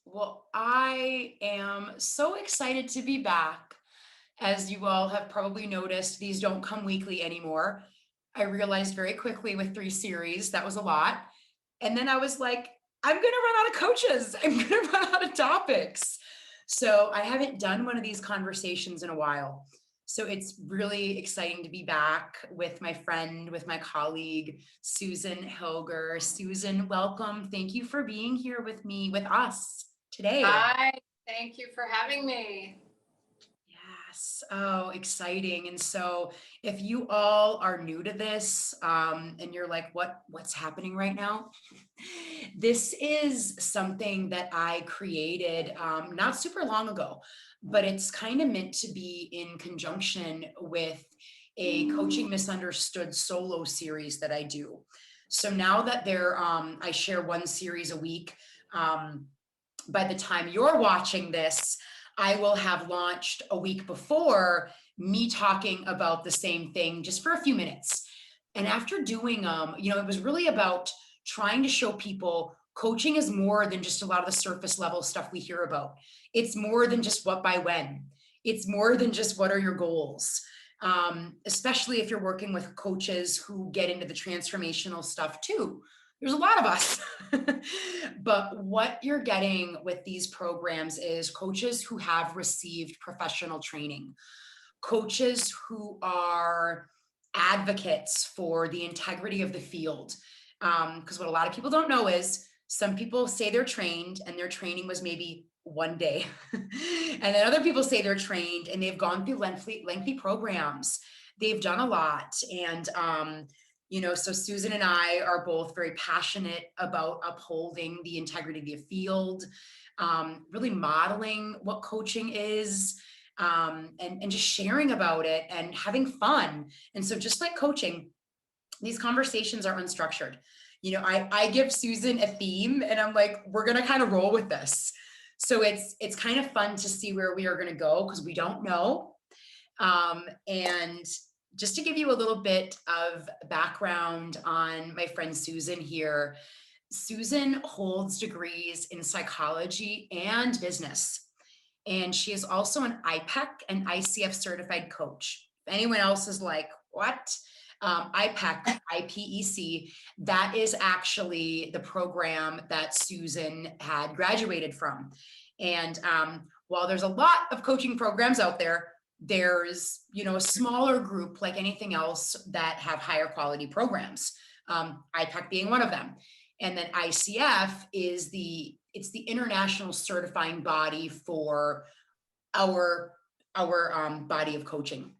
Well, I am so excited to be back. As you all have probably noticed, these don't come weekly anymore. I realized very quickly with 3 series, that was a lot. And then I was like, I'm going to run out of coaches. I'm going to run out of topics. So I haven't done one of these conversations in a while. So it's really exciting to be back with my friend, with my colleague, Susan Hilger. Susan, welcome. Thank you for being here with me, with us today. Hi, thank you for having me. Yes. Oh, exciting. And so if you all are new to this, and you're like, what's happening right now? This is something that I created not super long ago, but it's kind of meant to be in conjunction with a Coaching Misunderstood solo series that I do. So now that I share 1 series a week, by the time you're watching this, I will have launched a week before me talking about the same thing just for a few minutes. And after doing it was really about trying to show people coaching is more than just a lot of the surface level stuff we hear about. It's more than just what by when. It's more than just what are your goals. Especially if you're working with coaches who get into the transformational stuff too. There's a lot of us. But what you're getting with these programs is coaches who have received professional training, coaches who are advocates for the integrity of the field. Because what a lot of people don't know is some people say they're trained and their training was maybe one day. And then other people say they're trained and they've gone through lengthy programs. They've done a lot. And so Susan and I are both very passionate about upholding the integrity of the field, really modeling what coaching is, and just sharing about it and having fun. And so just like coaching, these conversations are unstructured. I give Susan a theme and I'm like, we're going to kind of roll with this. So it's kind of fun to see where we are going to go because we don't know. And just to give you a little bit of background on my friend Susan here, Susan holds degrees in psychology and business. And she is also an IPEC and ICF certified coach. If anyone else is like, what? IPEC, IPEC, that is actually the program that Susan had graduated from. And while there's a lot of coaching programs out there, there's a smaller group like anything else that have higher quality programs, IPEC being one of them. And then ICF is the international certifying body for our body of coaching.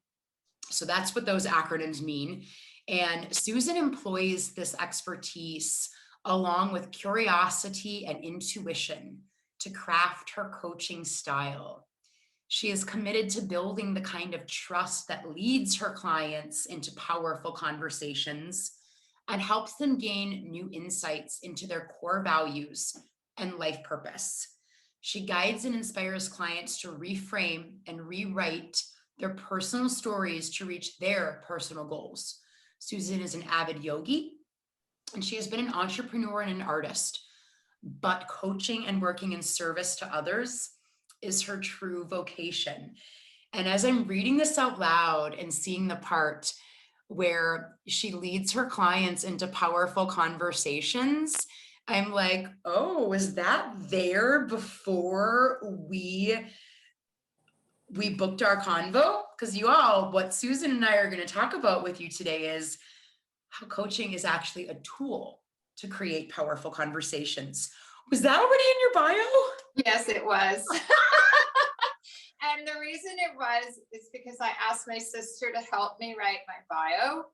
So that's what those acronyms mean. And Susan employs this expertise along with curiosity and intuition to craft her coaching style. She is committed to building the kind of trust that leads her clients into powerful conversations and helps them gain new insights into their core values and life purpose. She guides and inspires clients to reframe and rewrite their personal stories to reach their personal goals. Susan is an avid yogi, and she has been an entrepreneur and an artist, but coaching and working in service to others is her true vocation. And as I'm reading this out loud and seeing the part where she leads her clients into powerful conversations, I'm like, oh, was that there before we booked our convo? Because what Susan and I are going to talk about with you today is how coaching is actually a tool to create powerful conversations. Was that already in your bio? Yes, it was. And the reason it was is because I asked my sister to help me write my bio,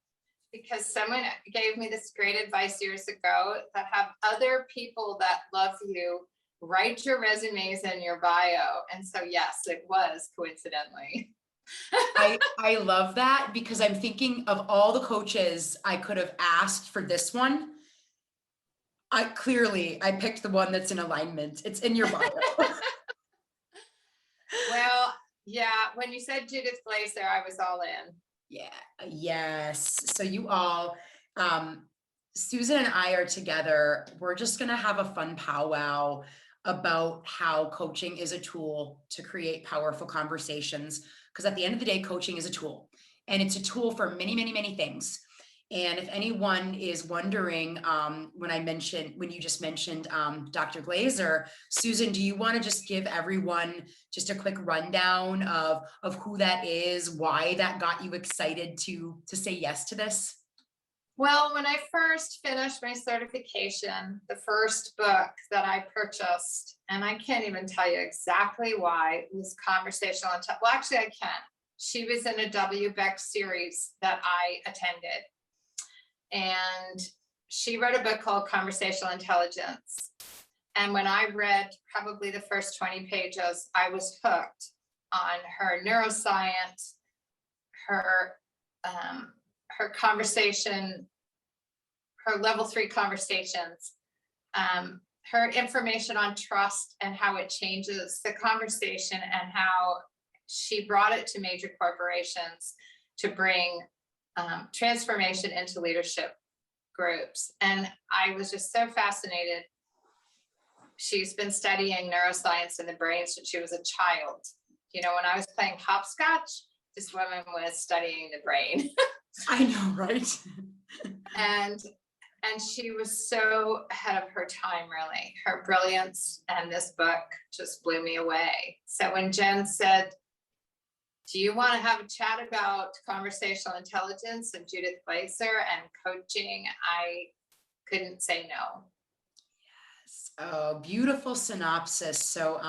because someone gave me this great advice years ago that have other people that love you write your resumes and your bio. And so, yes, it was coincidentally. I love that because I'm thinking of all the coaches I could have asked for this one. I picked the one that's in alignment. It's in your bio. Well, yeah, when you said Judith Glaser, I was all in. Yeah, yes. So you all, Susan and I are together. We're just going to have a fun powwow. about how coaching is a tool to create powerful conversations. Because at the end of the day, coaching is a tool, and it's a tool for many, many, many things. And if anyone is wondering, when you just mentioned Dr. Glaser, Susan, do you want to just give everyone just a quick rundown of who that is, why that got you excited to say yes to this? Well, when I first finished my certification, the first book that I purchased, and I can't even tell you exactly why, was conversational intelligence. Well, actually, I can. She was in a W. Beck series that I attended. And she wrote a book called Conversational Intelligence. And when I read probably the first 20 pages, I was hooked on her neuroscience, her conversation, her level 3 conversations, her information on trust and how it changes the conversation, and how she brought it to major corporations to bring transformation into leadership groups. And I was just so fascinated. She's been studying neuroscience in the brain since she was a child. You know, when I was playing hopscotch, this woman was studying the brain. I know, right? and she was so ahead of her time, really. Her brilliance and this book just blew me away. So when Jen said, do you want to have a chat about conversational intelligence and Judith Glaser and coaching, I couldn't say no. Yes. Oh, beautiful synopsis. So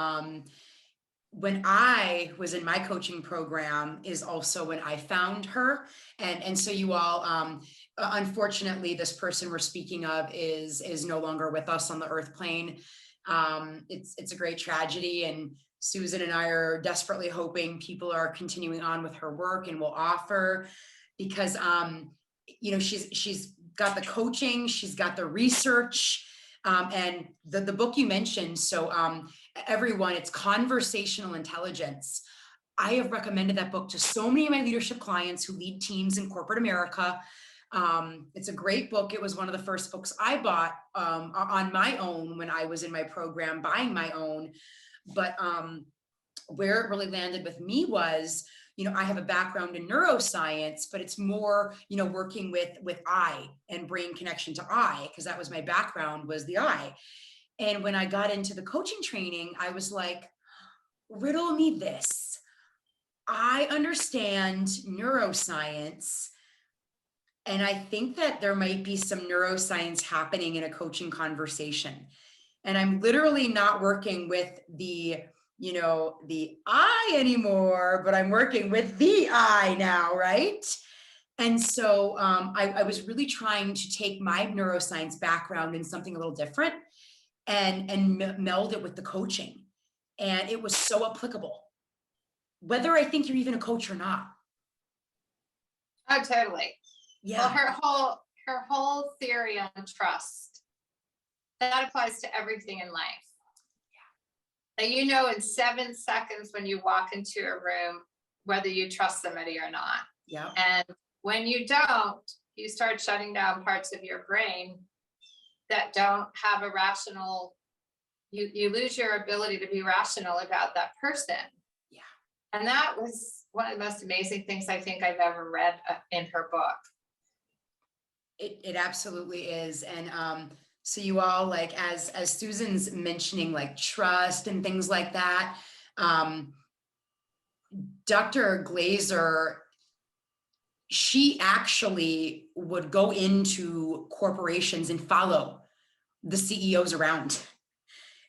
when I was in my coaching program is also when I found her. And so you all, unfortunately, this person we're speaking of is no longer with us on the earth plane. It's a great tragedy, and Susan and I are desperately hoping people are continuing on with her work and will offer, because you know, she's got the coaching, she's got the research, and the book you mentioned. So everyone, it's Conversational Intelligence. I have recommended that book to so many of my leadership clients who lead teams in corporate America. It's a great book. It was one of the first books I bought on my own when I was in my program, buying my own. But where it really landed with me was, you know, I have a background in neuroscience, but it's more, you know, working with eye and brain connection to eye, because that was my background, was the eye. And when I got into the coaching training, I was like, riddle me this. I understand neuroscience, and I think that there might be some neuroscience happening in a coaching conversation. And I'm literally not working with the, you know, the I anymore, but I'm working with the I now, right? And so I was really trying to take my neuroscience background in something a little different and meld it with the coaching. And it was so applicable, whether I think you're even a coach or not. Oh, totally. Yeah. Well, her whole theory on trust, that applies to everything in life. Yeah. And you know, in 7 seconds when you walk into a room, whether you trust somebody or not. Yeah. And when you don't, you start shutting down parts of your brain that don't have a rational, you lose your ability to be rational about that person. Yeah. And that was one of the most amazing things I think I've ever read in her book. It absolutely is. And so you all, like, as Susan's mentioning, like trust and things like that, Dr. Glaser, she actually would go into corporations and follow the CEOs around,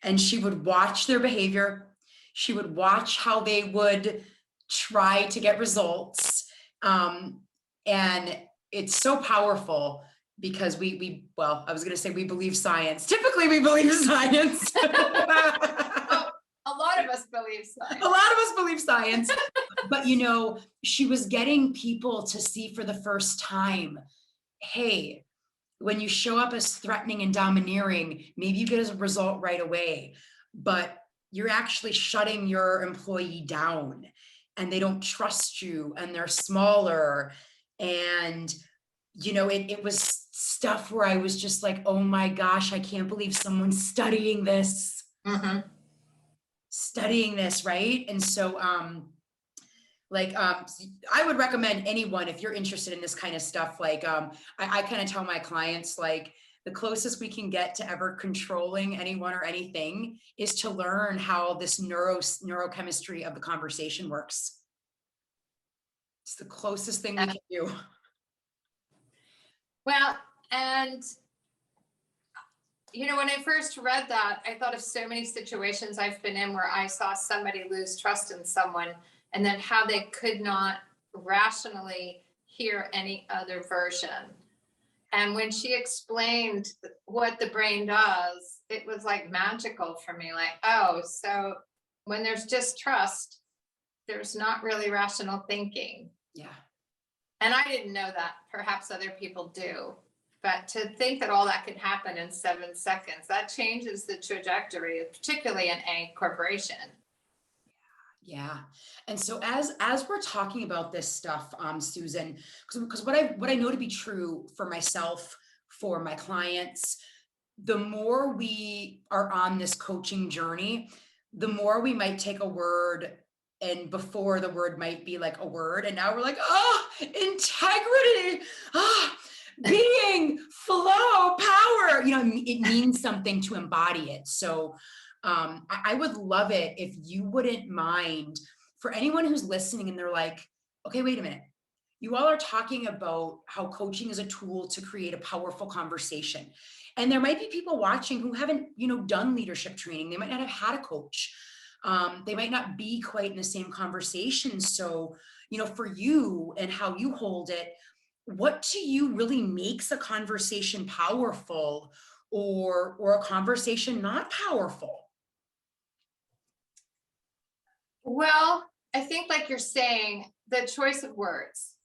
and she would watch their behavior. She would watch how they would try to get results. And it's so powerful because well, I was going to say we believe science. Typically we believe science. A lot of us believe science. A lot of us believe science. But, you know, she was getting people to see for the first time, hey, when you show up as threatening and domineering, maybe you get a result right away, but you're actually shutting your employee down and they don't trust you and they're smaller. And, you know, it was stuff where I was just like, oh my gosh, I can't believe someone's studying this. studying this, right? And so, I would recommend anyone, if you're interested in this kind of stuff, I kind of tell my clients, like, the closest we can get to ever controlling anyone or anything is to learn how this neurochemistry of the conversation works. It's the closest thing we can do. Well, and when I first read that, I thought of so many situations I've been in where I saw somebody lose trust in someone, and then how they could not rationally hear any other version. And when she explained what the brain does, it was like magical for me. Like, oh, so when there's distrust, there's not really rational thinking. Yeah. And I didn't know that. Perhaps other people do. But to think that all that could happen in 7 seconds, that changes the trajectory, particularly in a corporation. Yeah. And so as we're talking about this stuff, Susan, because what I know to be true for myself, for my clients, the more we are on this coaching journey, the more we might take a word, and before the word might be like a word, and now we're like, oh, integrity, being, flow, power, it means something to embody it. So I would love it if you wouldn't mind, for anyone who's listening and they're like, okay, wait a minute. You all are talking about how coaching is a tool to create a powerful conversation. And there might be people watching who haven't, done leadership training. They might not have had a coach. They might not be quite in the same conversation. So, for you and how you hold it, what to you really makes a conversation powerful, or a conversation not powerful? Well, I think, like you're saying, the choice of words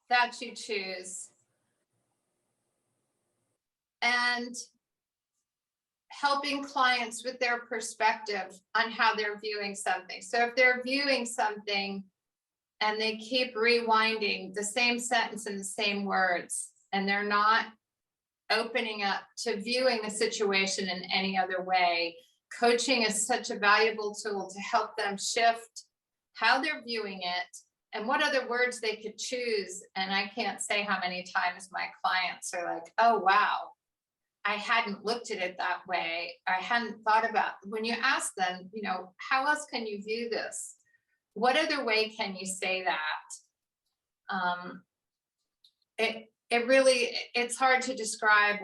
that you choose, and helping clients with their perspective on how they're viewing something. So if they're viewing something and they keep rewinding the same sentence in the same words, and they're not opening up to viewing the situation in any other way, coaching is such a valuable tool to help them shift how they're viewing it and what other words they could choose. And I can't say how many times my clients are like, oh, wow, I hadn't looked at it that way. I hadn't thought about, when you ask them, how else can you view this? What other way can you say that? It's hard to describe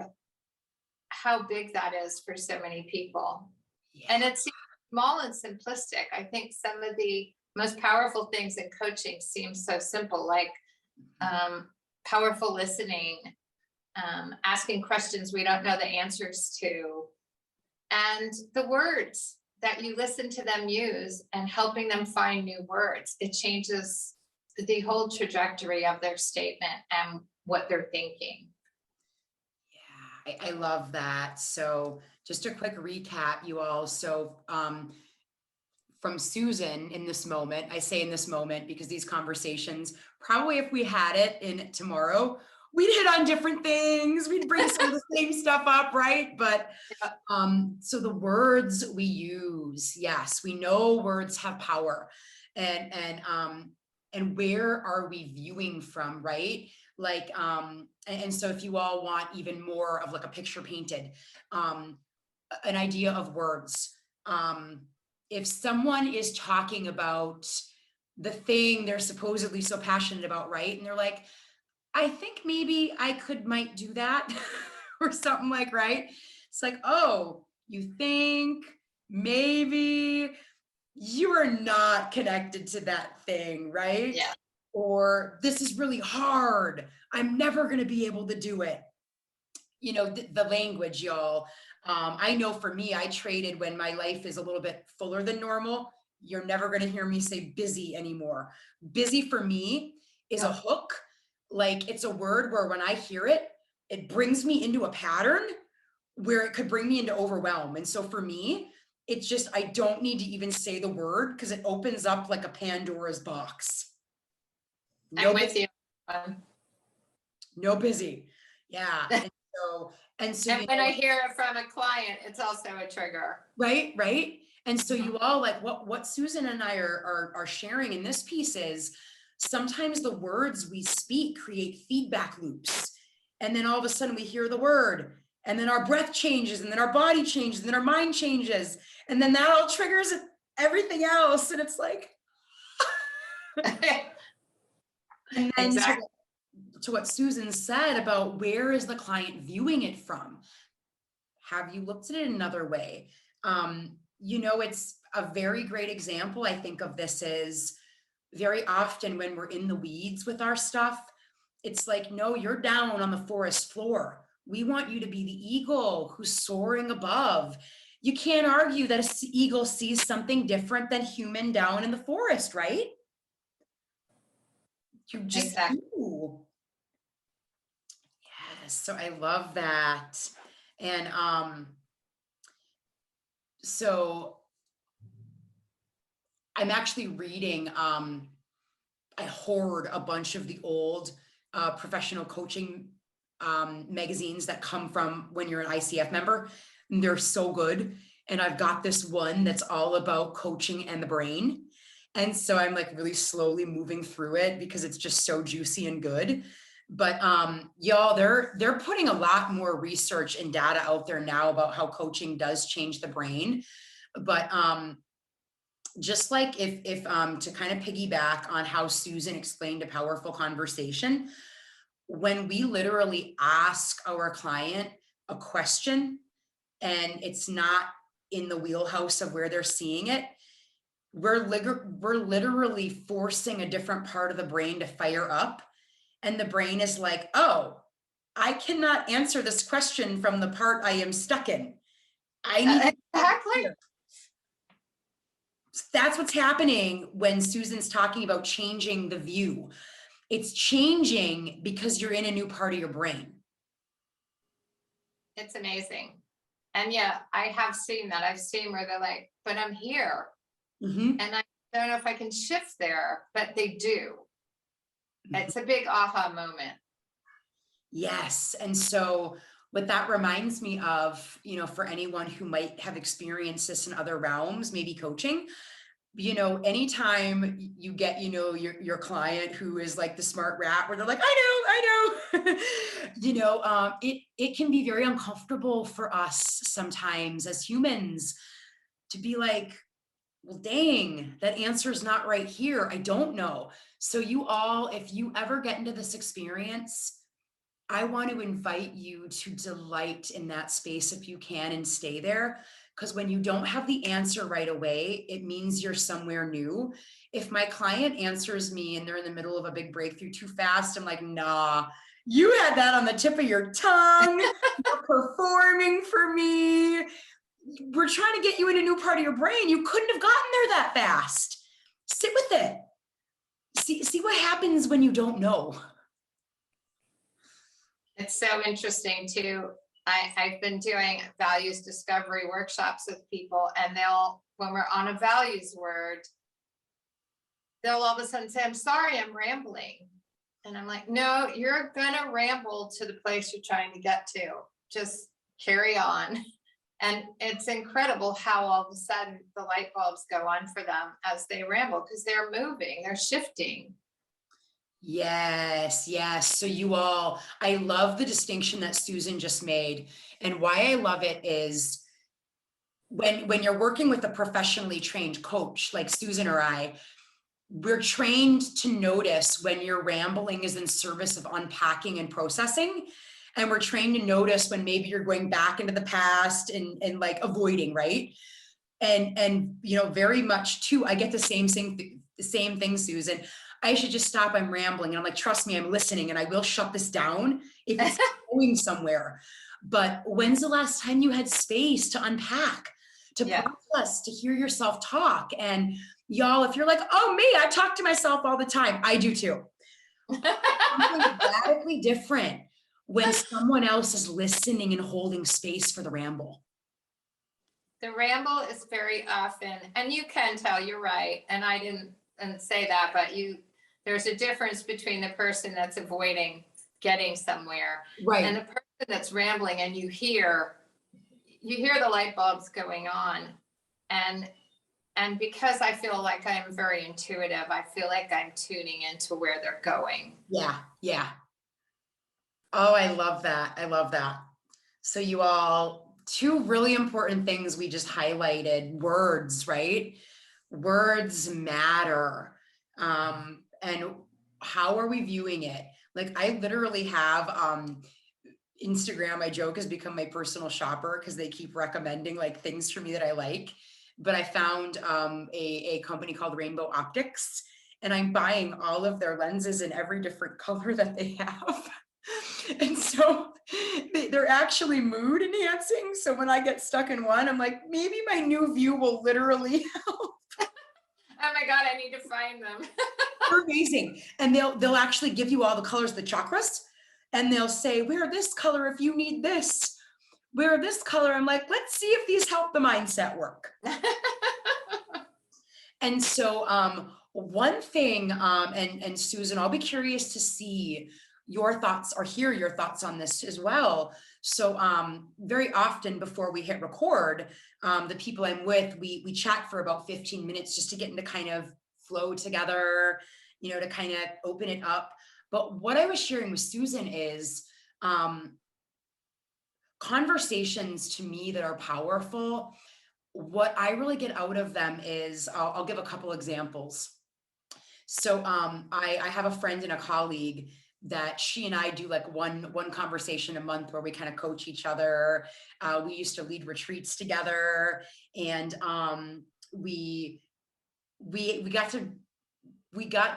how big that is for so many people. Yeah. And it's small and simplistic. I think some of the most powerful things in coaching seem so simple, like powerful listening, asking questions we don't know the answers to, and the words that you listen to them use and helping them find new words. It changes the whole trajectory of their statement and what they're thinking. Yeah, I love that. So just a quick recap, you all. So from Susan in this moment, I say in this moment because these conversations, probably if we had it in tomorrow, we'd hit on different things. We'd bring some of the same stuff up, right? But so the words we use, yes, we know words have power, and where are we viewing from, right? Like, and so if you all want even more of like a picture painted, an idea of words, if someone is talking about the thing they're supposedly so passionate about, right? And they're like, I think maybe I might do that or something, like, right? It's like, oh, you think maybe you are not connected to that thing, right? Yeah. Or this is really hard. I'm never going to be able to do it. The language, y'all. I know for me, I traded when my life is a little bit fuller than normal. You're never going to hear me say busy anymore. Busy for me is a hook. Like, it's a word where when I hear it, it brings me into a pattern where it could bring me into overwhelm. And so for me, it's just, I don't need to even say the word because it opens up like a Pandora's box. I'm with you. No busy. Yeah. And so, and so, And when I hear it from a client, it's also a trigger. right. And so you all, like, what Susan and I are sharing in this piece is sometimes the words we speak create feedback loops. And then all of a sudden we hear the word, and then our breath changes, and then our body changes, and then our mind changes. And then that all triggers everything else. And it's like, and then Exactly. to what Susan said about where is the client viewing it from? Have you looked at it another way? It's a very great example, I think, of this is very often when we're in the weeds with our stuff, it's like, no, you're down on the forest floor. We want you to be the eagle who's soaring above. You can't argue that an eagle sees something different than human down in the forest, right? You just do. Yes, so I love that. And so I'm actually reading, I hoard a bunch of the old professional coaching magazines that come from when you're an ICF member. And they're so good. And I've got this one that's all about coaching and the brain. And so I'm like really slowly moving through it because it's just so juicy and good. But y'all, they're putting a lot more research and data out there now about how coaching does change the brain. But just like if to kind of piggyback on how Susan explained a powerful conversation, when we literally ask our client a question and it's not in the wheelhouse of where they're seeing it, we're literally forcing a different part of the brain to fire up. And the brain is like, oh, I cannot answer this question from the part I am stuck in. I need exactly. That's what's happening when Susan's talking about changing the view. It's changing because you're in a new part of your brain. It's amazing. And yeah, I have seen that. I've seen where they're like, but I'm here. And I don't know if I can shift there, but they do. It's a big aha moment. Yes. And so what that reminds me of, for anyone who might have experienced this in other realms, maybe coaching, anytime you get, your client who is like the smart rat where they're like, I know, it can be very uncomfortable for us sometimes as humans to be like, well, dang, that answer is not right here. I don't know. So you all, if you ever get into this experience, I want to invite you to delight in that space if you can and stay there. Because when you don't have the answer right away, it means you're somewhere new. If my client answers me and they're in the middle of a big breakthrough too fast, I'm like, nah, you had that on the tip of your tongue. You're performing for me. We're trying to get you in a new part of your brain. You couldn't have gotten there that fast. Sit with it. See what happens when you don't know. It's so interesting too. I've been doing values discovery workshops with people, and when we're on a values word, they'll all of a sudden say, I'm sorry, I'm rambling. And I'm like, no, you're gonna ramble to the place you're trying to get to. Just carry on. And it's incredible how all of a sudden the light bulbs go on for them as they ramble, because they're moving, they're shifting. Yes. So you all, I love the distinction that Susan just made. And why I love it is when you're working with a professionally trained coach like Susan or I, we're trained to notice when your rambling is in service of unpacking and processing. And we're trained to notice when maybe you're going back into the past and like avoiding, right? And very much too, I get the same thing, Susan. I should just stop. I'm rambling. And I'm like, trust me, I'm listening and I will shut this down if it's going somewhere. But when's the last time you had space to unpack, to process, to hear yourself talk? And y'all, if you're like, oh, me, I talk to myself all the time. I do too. Something radically different when someone else is listening and holding space for the ramble. The ramble is very often, and you can tell, you're right. And I didn't say that, but there's a difference between the person that's avoiding getting somewhere, right, and the person that's rambling and you hear the light bulbs going on. And because I feel like I'm very intuitive, I feel like I'm tuning into where they're going. Yeah. Yeah. Oh, I love that. I love that. So you all, two really important things we just highlighted, words, right? Words matter. And how are we viewing it? Like I literally have Instagram, I joke, has become my personal shopper because they keep recommending like things for me that I like. But I found a company called Rainbow Optics, and I'm buying all of their lenses in every different color that they have. And so they're actually mood enhancing. So when I get stuck in one, I'm like, maybe my new view will literally help. Oh my God, I need to find them. They're amazing. And they'll actually give you all the colors of the chakras. And they'll say, wear this color if you need this. Wear this color. I'm like, let's see if these help the mindset work. And so one thing, and Susan, I'll be curious to see your thoughts or hear your thoughts on this as well. So very often before we hit record, the people I'm with, we chat for about 15 minutes just to get into kind of flow together, you know, to kind of open it up. But what I was sharing with Susan is conversations to me that are powerful. What I really get out of them is, I'll give a couple examples. So I have a friend and a colleague that she and I do like one conversation a month where we kind of coach each other. We used to lead retreats together, and we got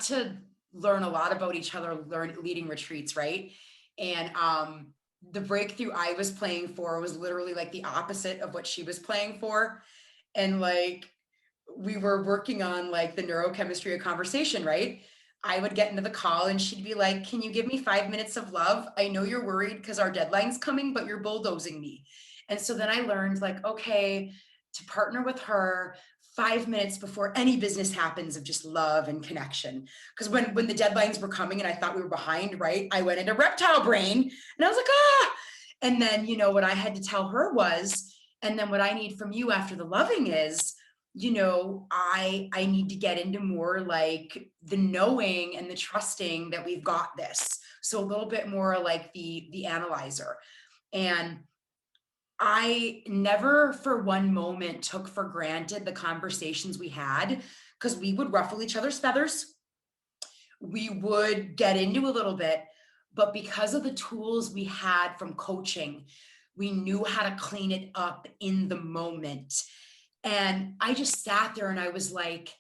to learn a lot about each other, leading retreats, right? And the breakthrough I was playing for was literally like the opposite of what she was playing for. And like, we were working on like the neurochemistry of conversation, right? I would get into the call and she'd be like, can you give me 5 minutes of love? I know you're worried because our deadline's coming, but you're bulldozing me. And so then I learned like, okay, to partner with her 5 minutes before any business happens of just love and connection. Because when the deadlines were coming and I thought we were behind, right? I went into reptile brain and I was like, ah. And then, you know, what I had to tell her was, and then what I need from you after the loving is, you know, I need to get into more like the knowing and the trusting that we've got this. So a little bit more like the analyzer. And I never for one moment took for granted the conversations we had, because we would ruffle each other's feathers. We would get into a little bit, but because of the tools we had from coaching, we knew how to clean it up in the moment. And I just sat there and I was like,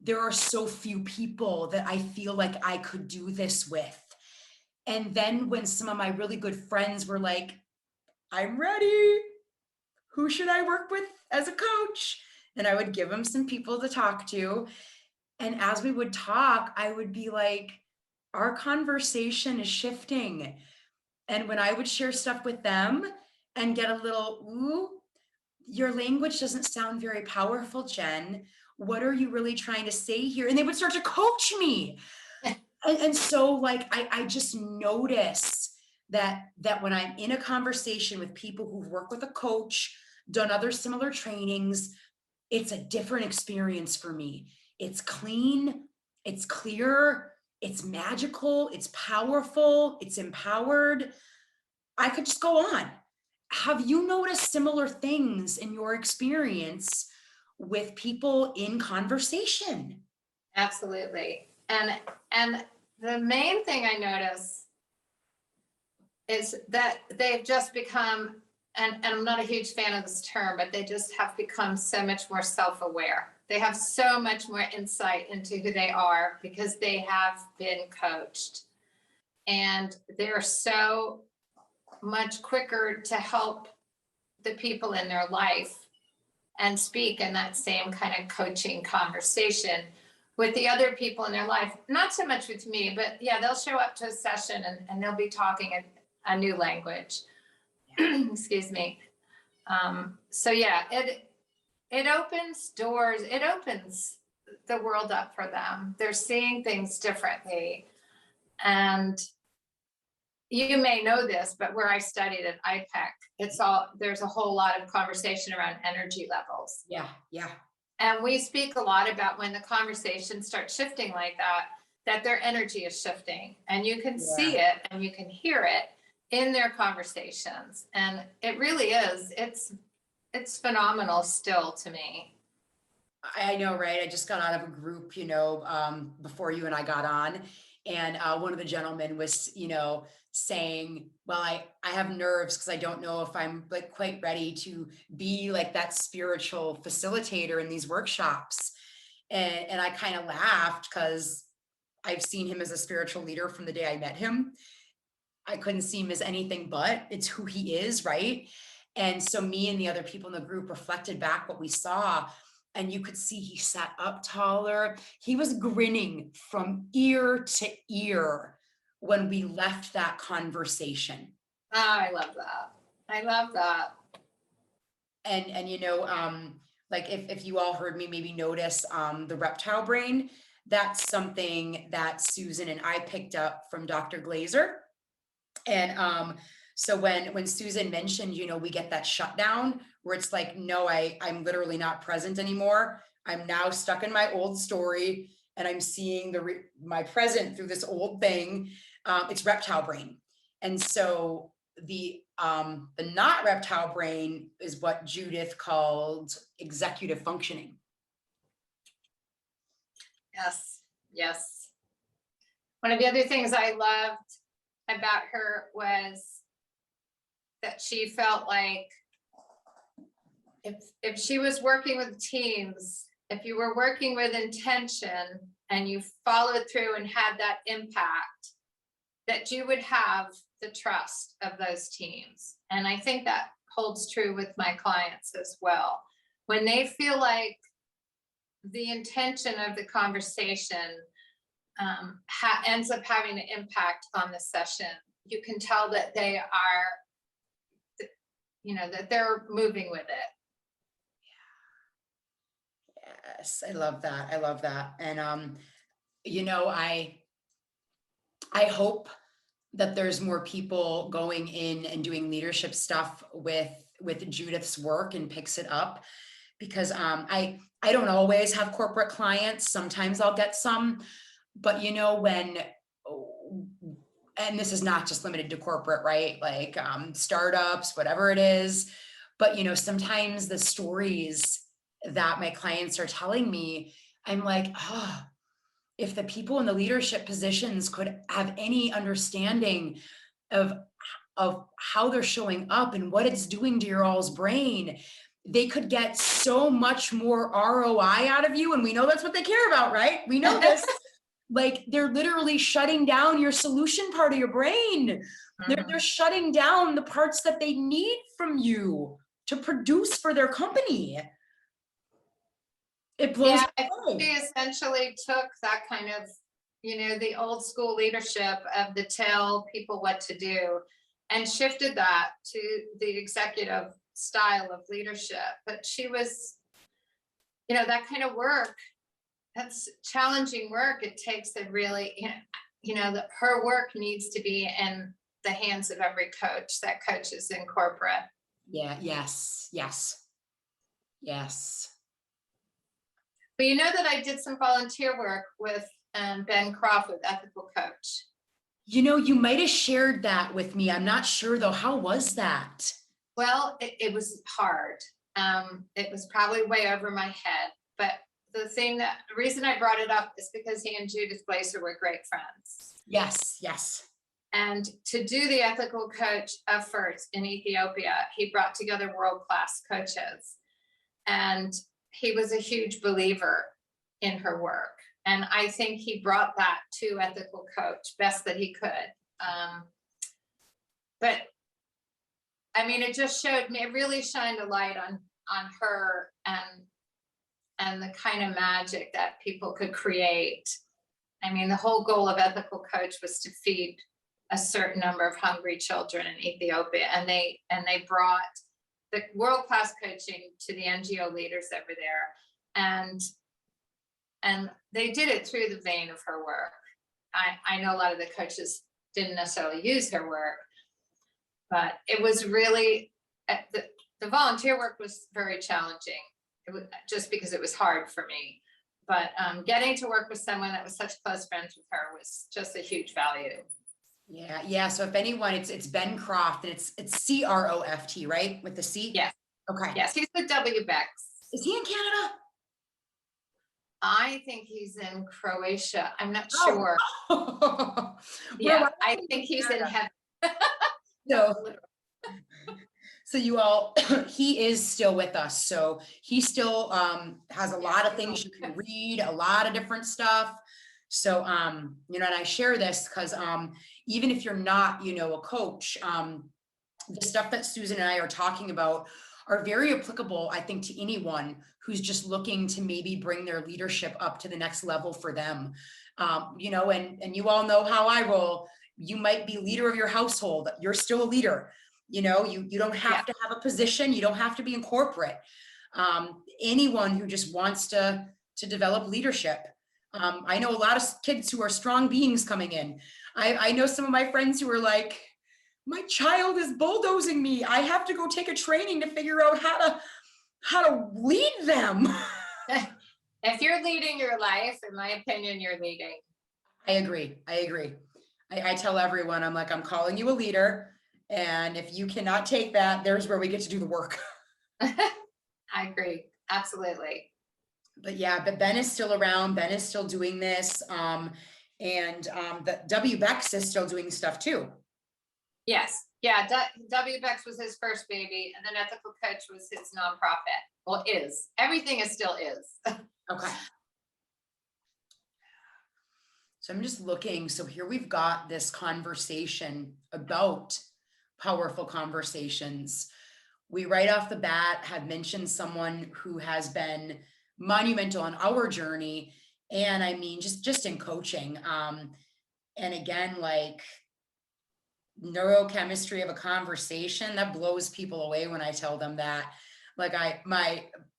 there are so few people that I feel like I could do this with. And then when some of my really good friends were like, I'm ready, who should I work with as a coach? And I would give them some people to talk to. And as we would talk, I would be like, our conversation is shifting. And when I would share stuff with them and get a little, ooh, your language doesn't sound very powerful, Jen. What are you really trying to say here? And they would start to coach me. And so like, I just notice that when I'm in a conversation with people who've worked with a coach, done other similar trainings, it's a different experience for me. It's clean, it's clear, it's magical, it's powerful, it's empowered. I could just go on. Have you noticed similar things in your experience with people in conversation? Absolutely. And the main thing I notice is that they've just become, and I'm not a huge fan of this term, but they just have become so much more self-aware. They have so much more insight into who they are because they have been coached. And they're so much quicker to help the people in their life and speak in that same kind of coaching conversation with the other people in their life. Not so much with me, but yeah, they'll show up to a session and they'll be talking a new language. Excuse me. So yeah, it opens doors. It opens the world up for them. They're seeing things differently. And you may know this, but where I studied at IPEC, there's a whole lot of conversation around energy levels. Yeah, yeah. And we speak a lot about when the conversation starts shifting like that their energy is shifting, and you can see it and you can hear it in their conversations. And it really is, it's phenomenal still to me. I know, right? I just got out of a group, before you and I got on, and one of the gentlemen was, saying, well, I have nerves because I don't know if I'm like quite ready to be like that spiritual facilitator in these workshops. And I kind of laughed because I've seen him as a spiritual leader from the day I met him. I couldn't see him as anything but it's who he is, right? And so me and the other people in the group reflected back what we saw, and you could see he sat up taller. He was grinning from ear to ear when we left that conversation. Oh, I love that. I love that. And like if you all heard me maybe notice the reptile brain, that's something that Susan and I picked up from Dr. Glaser. And so when Susan mentioned, we get that shutdown where it's like, no, I'm literally not present anymore. I'm now stuck in my old story and I'm seeing my present through this old thing. It's reptile brain. And so the not reptile brain is what Judith called executive functioning. Yes, yes. One of the other things I loved about her was that she felt like if she was working with teams, if you were working with intention and you followed through and had that impact, that you would have the trust of those teams. And I think that holds true with my clients as well. When they feel like the intention of the conversation ends up having an impact on the session, you can tell that they are, that they're moving with it. Yes, I love that. I love that. And I hope that there's more people going in and doing leadership stuff with Judith's work and picks it up, because I don't always have corporate clients. Sometimes I'll get some, but and this is not just limited to corporate, right? Like startups, whatever it is. But sometimes the stories that my clients are telling me, I'm like, oh, if the people in the leadership positions could have any understanding of how they're showing up and what it's doing to your all's brain, they could get so much more ROI out of you. And we know that's what they care about, right? We know this. Like they're literally shutting down your solution part of your brain. They're shutting down the parts that they need from you to produce for their company. It blows my mind. She essentially took that kind of, the old school leadership of the tell people what to do and shifted that to the executive style of leadership. But she was, that kind of work, that's challenging work. It takes a really, her work needs to be in the hands of every coach that coaches in corporate. Yeah. Yes. But that I did some volunteer work with Ben Crawford, ethical coach. You might have shared that with me. I'm not sure though. How was that? Well, it was hard. It was probably way over my head, but the reason I brought it up is because he and Judith Glaser were great friends. Yes. And to do the ethical coach effort in Ethiopia, he brought together world-class coaches. And he was a huge believer in her work. And I think he brought that to ethical coach best that he could. But I mean, it just showed me, it really shined a light on her and the kind of magic that people could create. I mean, the whole goal of ethical coach was to feed a certain number of hungry children in Ethiopia. And they brought the world-class coaching to the NGO leaders over there. And they did it through the vein of her work. I know a lot of the coaches didn't necessarily use her work, but it was really, the volunteer work was very challenging. It was just because it was hard for me. But getting to work with someone that was such close friends with her was just a huge value. Yeah. So if anyone, it's Ben Croft, and it's Croft, right? With the C? Yes. Okay. Yes, he's with W. Bex. Is he in Canada? I think he's in Croatia. I'm not sure. Oh. Yeah, I think he's in heaven. No. So you all, he is still with us. So he still has a lot of things you can read, a lot of different stuff. So, and I share this because even if you're not, a coach, the stuff that Susan and I are talking about are very applicable, I think, to anyone who's just looking to maybe bring their leadership up to the next level for them. And you all know how I roll. You might be leader of your household. You're still a leader. You don't have to have a position. You don't have to be in corporate. Anyone who just wants to develop leadership. I know a lot of kids who are strong beings coming in. I know some of my friends who are like, my child is bulldozing me. I have to go take a training to figure out how to lead them. If you're leading your life, in my opinion, you're leading. I agree. I tell everyone, I'm like, I'm calling you a leader. And if you cannot take that, there's where we get to do the work. I agree. Absolutely. But Ben is still around. Ben is still doing this. The W. Bex is still doing stuff too. Yes. Yeah. W. Bex was his first baby, and then Ethical Coach was his nonprofit. Well, is. Everything is still is. Okay. So I'm just looking. So here we've got this conversation about powerful conversations. We right off the bat have mentioned someone who has been monumental on our journey. And I mean, just in coaching. And again, like neurochemistry of a conversation, that blows people away when I tell them that. Like I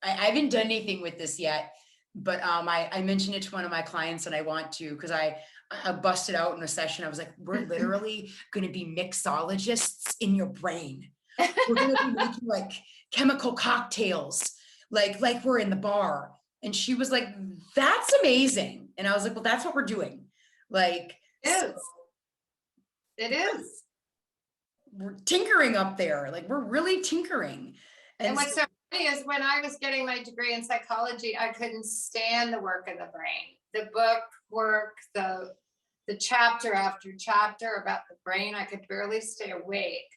haven't done anything with this yet, but I mentioned it to one of my clients, and I want to, because I busted out in a session. I was like, we're literally going to be mixologists in your brain. We're going to be making like chemical cocktails, like we're in the bar. And she was like, that's amazing. And I was like, well, that's what we're doing. Like, it is. We're tinkering up there. Like, we're really tinkering. And what's so funny is when I was getting my degree in psychology, I couldn't stand the work of the brain, the book work, the chapter after chapter about the brain. I could barely stay awake.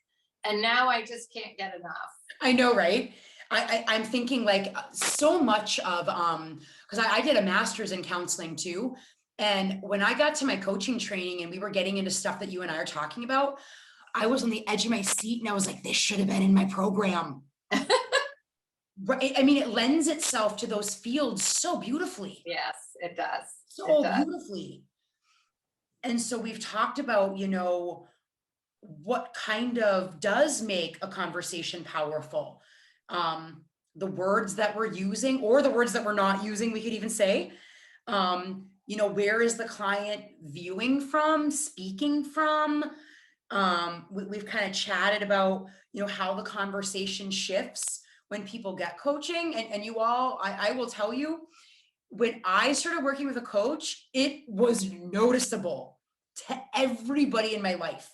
And now I just can't get enough. I know, right? I'm thinking like so much of, because I did a master's in counseling too. And when I got to my coaching training and we were getting into stuff that you and I are talking about, I was on the edge of my seat and I was like, this should have been in my program. Right? I mean, it lends itself to those fields so beautifully. Yes, it does. So beautifully. And so we've talked about, what kind of does make a conversation powerful. The words that we're using, or the words that we're not using, we could even say, where is the client viewing from, speaking from? We've kind of chatted about, how the conversation shifts when people get coaching. And you all, I will tell you, when I started working with a coach, it was noticeable to everybody in my life.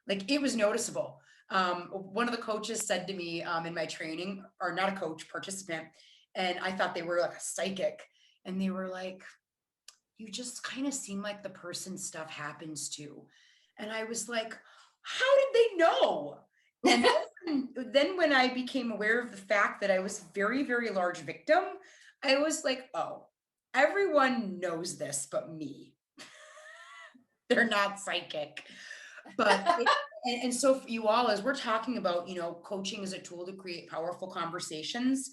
Like, it was noticeable. One of the coaches said to me in my training, or not a coach, participant, and I thought they were like a psychic, and they were like, you just kind of seem like the person stuff happens to. And I was like, how did they know? And then when I became aware of the fact that I was a very, very large victim, I was like, oh, everyone knows this but me. They're not psychic. But and so for you all, as we're talking about, coaching as a tool to create powerful conversations,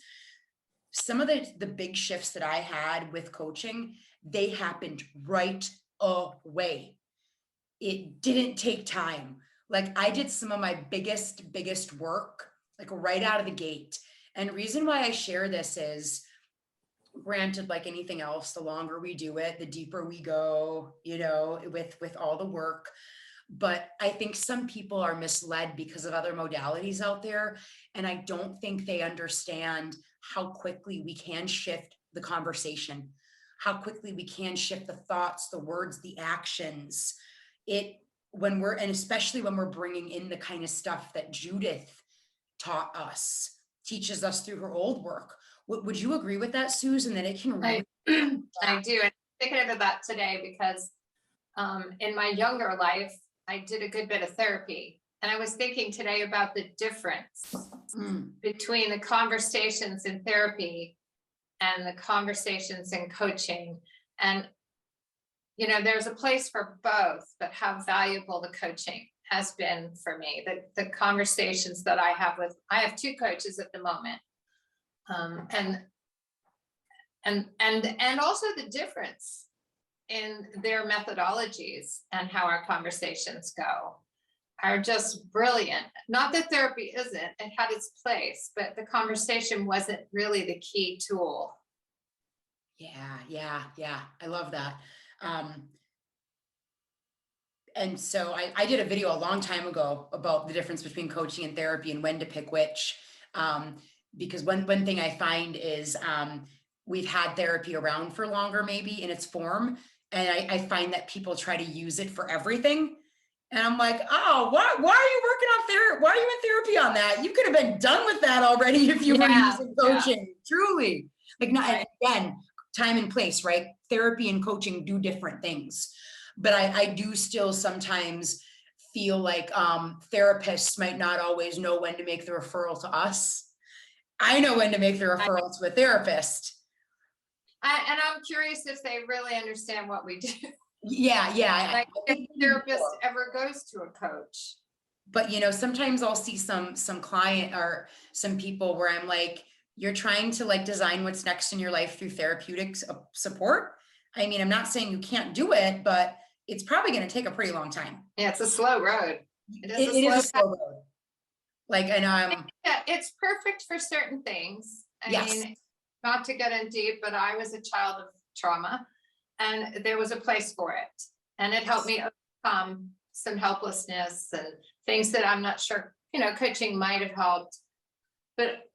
some of the big shifts that I had with coaching, they happened right away. It didn't take time. Like, I did some of my biggest work, like right out of the gate. And the reason why I share this is, granted, like anything else, the longer we do it, the deeper we go, with all the work. But I think some people are misled because of other modalities out there. And I don't think they understand how quickly we can shift the conversation, how quickly we can shift the thoughts, the words, the actions. It, when we're, and especially when we're bringing in the kind of stuff that Judith taught us, teaches us through her old work. Would you agree with that, Susan, that it can really? I do. And I'm thinking about that today because in my younger life, I did a good bit of therapy. And I was thinking today about the difference between the conversations in therapy and the conversations in coaching. And, you know, there's a place for both, but how valuable the coaching has been for me. The conversations that I have two coaches at the moment. And also the difference in their methodologies and how our conversations go are just brilliant. Not that therapy isn't, it had its place, but the conversation wasn't really the key tool. Yeah. I love that. And so I did a video a long time ago about the difference between coaching and therapy and when to pick which. Because one thing I find is we've had therapy around for longer, maybe in its form. And I find that people try to use it for everything. And I'm like, oh, why are you working on therapy? Why are you in therapy on that? You could have been done with that already if you were using coaching, truly. Like, not, right. Again, time and place, right? Therapy and coaching do different things. But I do still sometimes feel like therapists might not always know when to make the referral to us. I know when to make the referral to a therapist. And I'm curious if they really understand what we do. Yeah. Like if a therapist ever goes to a coach. But, you know, sometimes I'll see some client or some people where I'm like, you're trying to like design what's next in your life through therapeutic support. I mean, I'm not saying you can't do it, but it's probably going to take a pretty long time. Yeah, it's a slow road. It is a slow road. Like, and yeah, it's perfect for certain things. I mean, not to get in deep, but I was a child of trauma and there was a place for it. And it helped me overcome some helplessness and things that I'm not sure, you know, coaching might have helped. But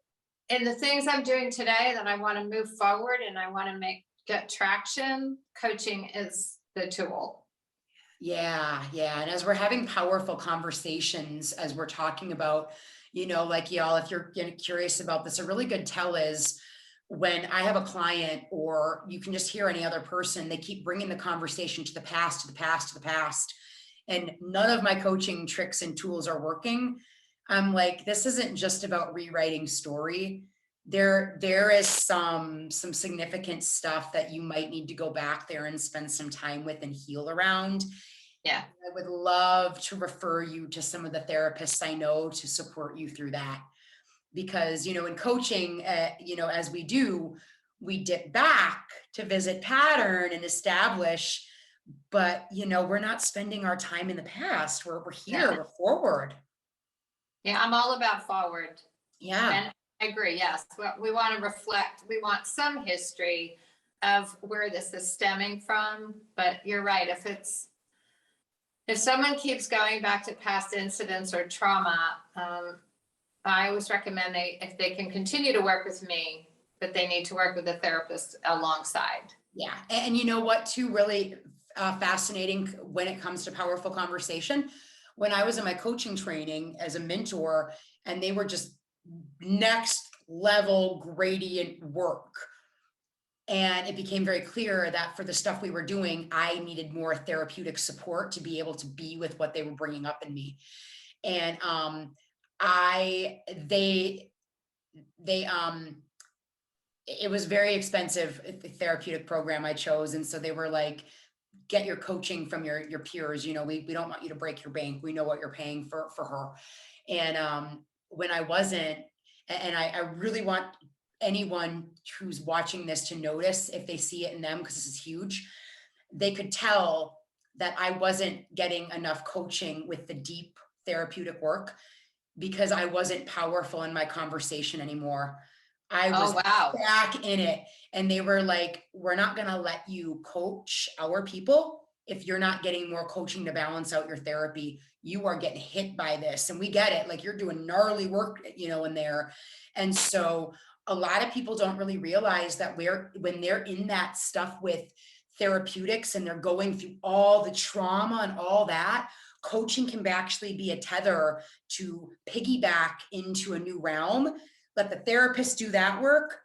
in the things I'm doing today that I want to move forward and I want to get traction, coaching is the tool. Yeah. And as we're having powerful conversations, as we're talking about, you know, like y'all, if you're curious about this, a really good tell is when I have a client, or you can just hear any other person, they keep bringing the conversation to the past, and none of my coaching tricks and tools are working. I'm like, this isn't just about rewriting story. There is some significant stuff that you might need to go back there and spend some time with and heal around. Yeah. I would love to refer you to some of the therapists I know to support you through that. Because, you know, in coaching, you know, as we do, we dip back to visit pattern and establish, but, you know, we're not spending our time in the past. We're here, we're forward. Yeah, I'm all about forward. Yeah. And I agree. Yes. We want to reflect, we want some history of where this is stemming from, but you're right. If someone keeps going back to past incidents or trauma, I always recommend if they can continue to work with me, but they need to work with a therapist alongside. Yeah. And you know what, too, really fascinating when it comes to powerful conversation, when I was in my coaching training as a mentor, and they were just next level gradient work. And it became very clear that for the stuff we were doing, I needed more therapeutic support to be able to be with what they were bringing up in me. And it was very expensive, the therapeutic program I chose. And so they were like, get your coaching from your peers. You know, we don't want you to break your bank. We know what you're paying for her. And when I wasn't, and I really want anyone who's watching this to notice if they see it in them, because this is huge, they could tell that I wasn't getting enough coaching with the deep therapeutic work because I wasn't powerful in my conversation anymore. I was back in it. And they were like, we're not going to let you coach our people if you're not getting more coaching to balance out your therapy, you are getting hit by this. And we get it. Like, you're doing gnarly work, in there. And so a lot of people don't really realize that when they're in that stuff with therapeutics and they're going through all the trauma and all that, coaching can actually be a tether to piggyback into a new realm. Let the therapist do that work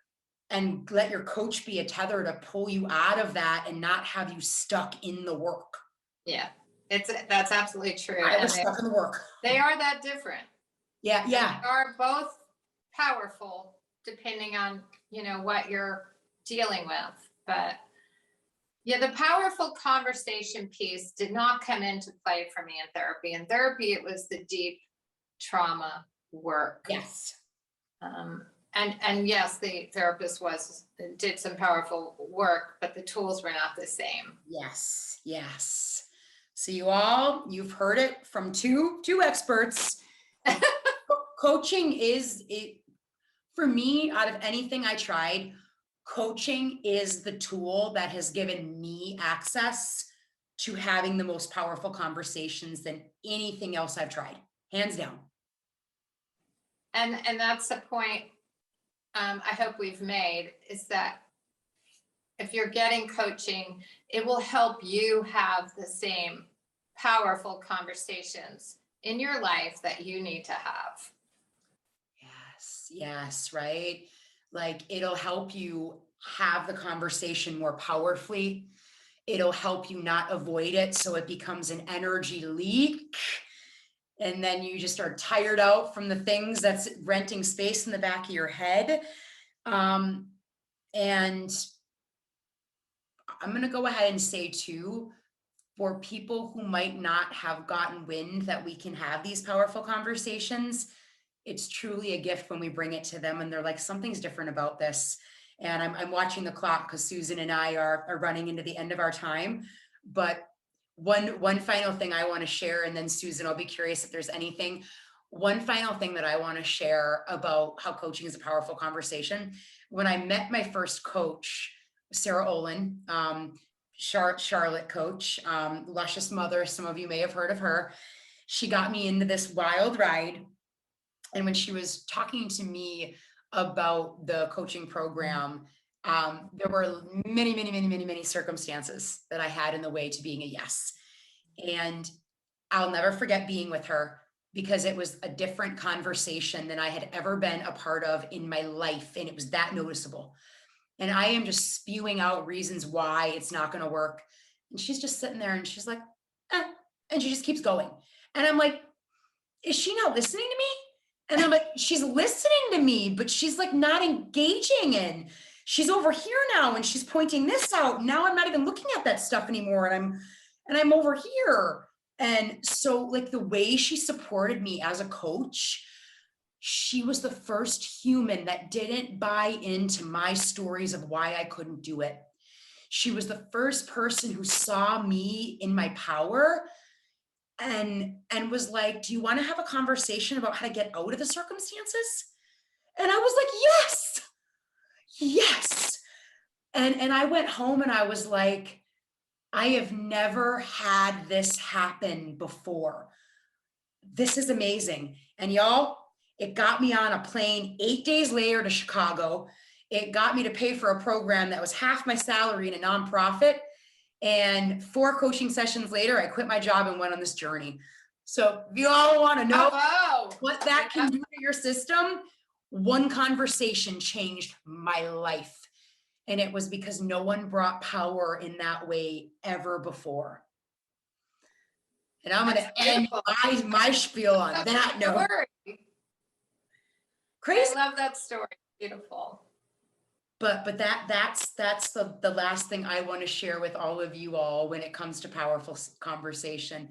and let your coach be a tether to pull you out of that and not have you stuck in the work. Yeah, that's absolutely true. I was stuck in the work. They are that different. Yeah. They are both powerful depending on, what you're dealing with. But yeah, the powerful conversation piece did not come into play for me in therapy. In therapy, it was the deep trauma work. Yes. And yes, the therapist did some powerful work, but the tools were not the same. Yes. So you've heard it from two experts. Coaching is it for me. Out of anything I tried, coaching is the tool that has given me access to having the most powerful conversations than anything else I've tried, hands down. And that's the point I hope we've made, is that if you're getting coaching, it will help you have the same powerful conversations in your life that you need to have. Yes, right? Like, it'll help you have the conversation more powerfully. It'll help you not avoid it, so it becomes an energy leak. And then you just are tired out from the things that's renting space in the back of your head. And I'm going to go ahead and say too, for people who might not have gotten wind that we can have these powerful conversations, it's truly a gift when we bring it to them and they're like, something's different about this. And I'm watching the clock because Susan and I are running into the end of our time. But one final thing I want to share, and then Susan, I'll be curious if there's anything. One final thing that I want to share about how coaching is a powerful conversation. When I met my first coach, Sarah Olin, Charlotte coach, Luscious Mother, some of you may have heard of her. She got me into this wild ride. And when she was talking to me about the coaching program, there were many circumstances that I had in the way to being a yes. And I'll never forget being with her, because it was a different conversation than I had ever been a part of in my life. And it was that noticeable. And I am just spewing out reasons why it's not going to work. And she's just sitting there and she's like, and she just keeps going. And I'm like, is she not listening to me? And I'm like, she's listening to me, but she's like not engaging in. She's over here now and she's pointing this out. Now I'm not even looking at that stuff anymore. And I'm over here. And so, like, the way she supported me as a coach, she was the first human that didn't buy into my stories of why I couldn't do it. She was the first person who saw me in my power and was like, do you want to have a conversation about how to get out of the circumstances? And I was like, yes. And I went home and I was like, I have never had this happen before. This is amazing. And y'all, it got me on a plane 8 days later to Chicago. It got me to pay for a program that was half my salary in a nonprofit. And 4 coaching sessions later, I quit my job and went on this journey. So if you all want to know what that can do to your system, one conversation changed my life. And it was because no one brought power in that way ever before. And I'm going to end my spiel on that note. Crazy. I love that story. Beautiful. But that's the last thing I want to share with all of you all when it comes to powerful conversation.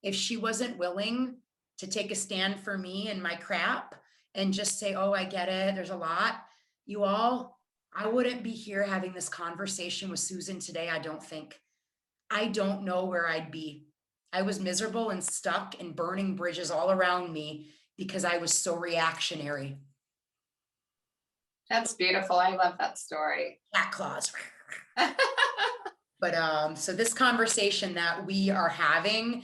If she wasn't willing to take a stand for me and my crap and just say, oh, I get it, there's a lot, you all, I wouldn't be here having this conversation with Susan today. I don't think. I don't know where I'd be. I was miserable and stuck and burning bridges all around me because I was so reactionary. That's beautiful. I love that story. Cat claws. But so this conversation that we are having,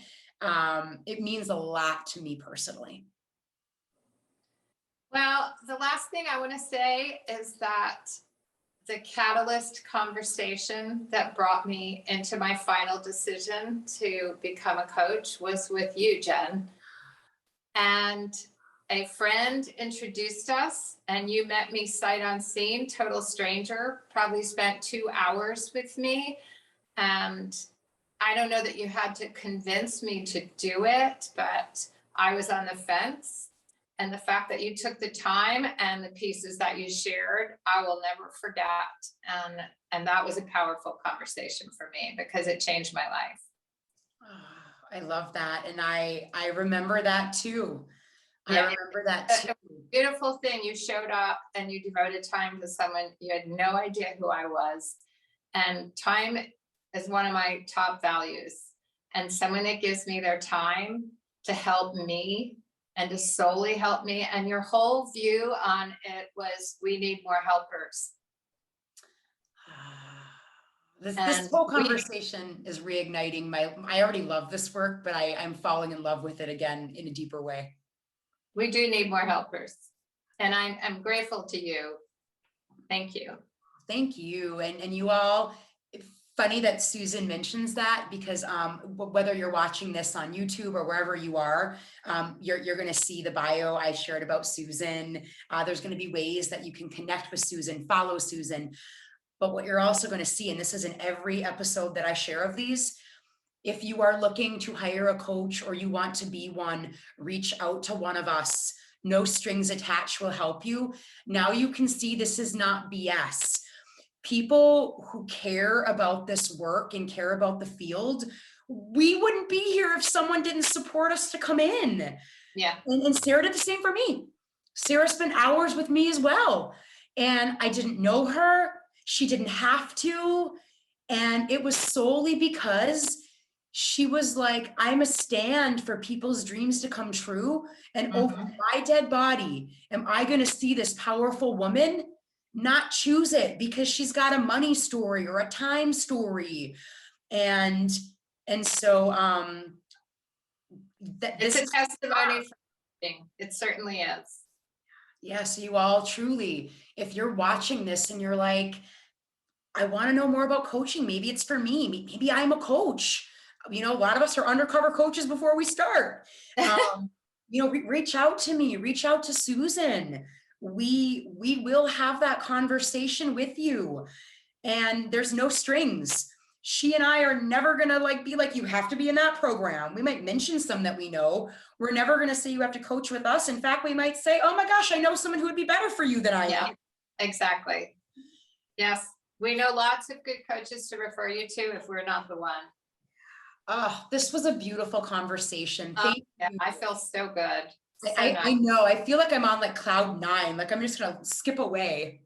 it means a lot to me personally. Well, the last thing I want to say is that the catalyst conversation that brought me into my final decision to become a coach was with you, Jen. And a friend introduced us, and you met me sight unseen, total stranger, probably spent 2 hours with me. And I don't know that you had to convince me to do it, but I was on the fence. And the fact that you took the time and the pieces that you shared, I will never forget. And that was a powerful conversation for me because it changed my life. Oh, I love that. And I remember that too. Yeah. I remember that too. Beautiful thing. You showed up and you devoted time to someone. You had no idea who I was. And time is one of my top values. And someone that gives me their time to help me and to solely help me. And your whole view on it was, we need more helpers. This whole conversation is reigniting I already love this work, but I'm falling in love with it again in a deeper way. We do need more helpers. And I'm grateful to you. Thank you. Thank you. And you all, funny that Susan mentions that, because whether you're watching this on YouTube or wherever you are, you're going to see the bio I shared about Susan. There's going to be ways that you can connect with Susan, follow Susan. But what you're also going to see, and this is in every episode that I share of these, if you are looking to hire a coach or you want to be one, reach out to one of us. No strings attached will help you. Now you can see this is not BS. People who care about this work and care about the field, we wouldn't be here if someone didn't support us to come in. Yeah. And Sarah did the same for me. Sarah spent hours with me as well. And I didn't know her. She didn't have to. And it was solely because she was like, I'm a stand for people's dreams to come true. And over my dead body, am I going to see this powerful woman not choose it because she's got a money story or a time story? And so it's a testimony for everything. It certainly is. Yeah, so you all truly, if you're watching this and you're like, I want to know more about coaching, maybe it's for me, maybe I'm a coach. You know, a lot of us are undercover coaches before we start. You know, reach out to me, reach out to Susan. We will have that conversation with you, and there's no strings. She and I are never going to be like, you have to be in that program. We might mention some that we know. We're never going to say you have to coach with us. In fact, we might say, oh my gosh, I know someone who would be better for you than I am. Exactly. Yes. We know lots of good coaches to refer you to if we're not the one. Oh, this was a beautiful conversation. Thank you. I feel so good. So I know. I feel like I'm on like cloud 9. Like I'm just going to skip away.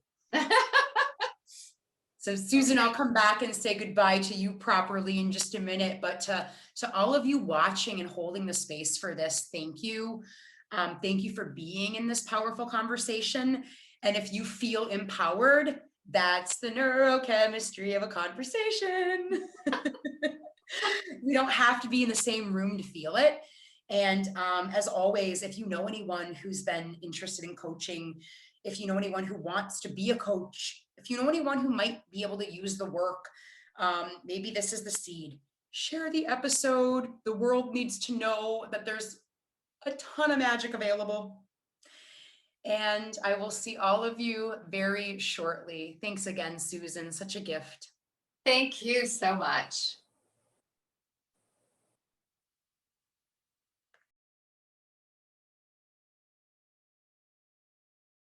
So Susan, I'll come back and say goodbye to you properly in just a minute, but to all of you watching and holding the space for this, thank you. Thank you for being in this powerful conversation. And if you feel empowered, that's the neurochemistry of a conversation. We don't have to be in the same room to feel it. And as always, if you know anyone who's been interested in coaching, if you know anyone who wants to be a coach, if you know anyone who might be able to use the work, maybe this is the seed. Share the episode. The world needs to know that there's a ton of magic available. And I will see all of you very shortly. Thanks again, Susan. Such a gift. Thank you so much.